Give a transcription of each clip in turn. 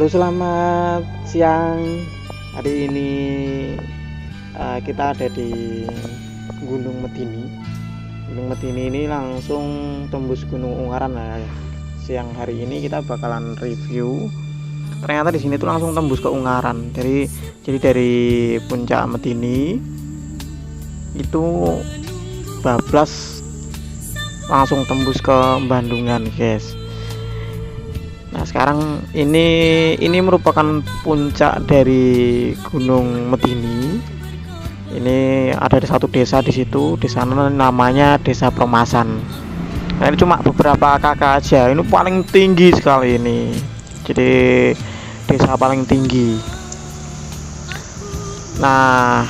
Halo, selamat siang. Hari ini kita ada di Gunung Medini. Gunung Medini ini langsung tembus Gunung Ungaran lah. Siang hari ini kita bakalan review. Ternyata di sini tuh langsung tembus ke Ungaran. Jadi dari puncak Medini itu bablas langsung tembus ke Bandungan, guys. Nah, sekarang ini merupakan puncak dari Gunung Medini. Ini ada di satu desa di situ, di sana namanya Desa Permasan. Nah, ini cuma beberapa kakak aja. Ini paling tinggi sekali ini. Jadi desa paling tinggi. Nah,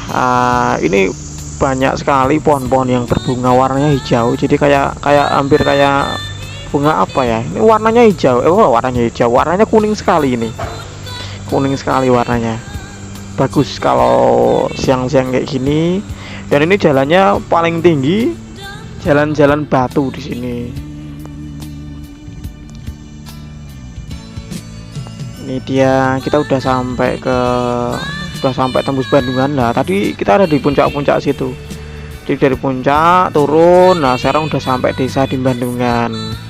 ini banyak sekali pohon-pohon yang berbunga warnanya hijau. Jadi kayak hampir kayak bunga apa ya, ini warnanya hijau, warnanya kuning sekali, ini kuning sekali warnanya, bagus kalau siang-siang kayak gini. Dan ini jalannya paling tinggi, jalan-jalan batu di sini. Ini dia, kita udah sampai tembus Bandungan lah. Tadi kita ada di puncak-puncak situ, jadi dari puncak turun. Nah, sekarang udah sampai desa di Bandungan.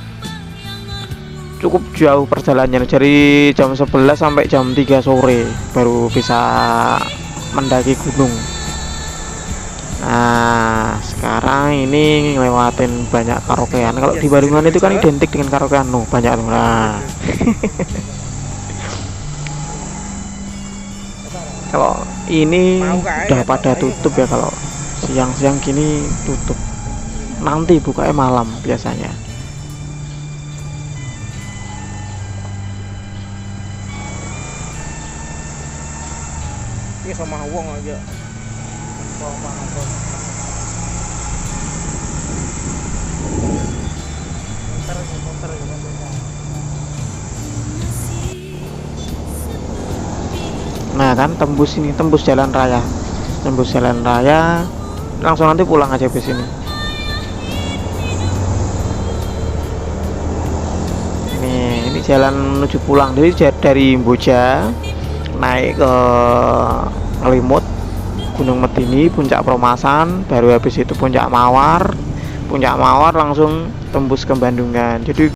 Cukup jauh perjalanannya, dari jam 11 sampai jam 3 sore baru bisa mendaki gunung. Nah, sekarang ini ngelewatin banyak karaokean. Kalau di Bandungan itu kan identik dengan karaokean, banyak tuh. Nah, kalau ini udah pada tutup ya, kalau siang-siang gini tutup. Nanti bukanya malam biasanya. Sama wong aja. Nah kan, tembus jalan raya, langsung nanti pulang aja ke sini. Ini jalan menuju pulang. Jadi dari Boja naik ke Ngelimut, Gunung Medini, Puncak Permasan, baru habis itu Puncak Mawar langsung tembus ke Bandungan. Jadi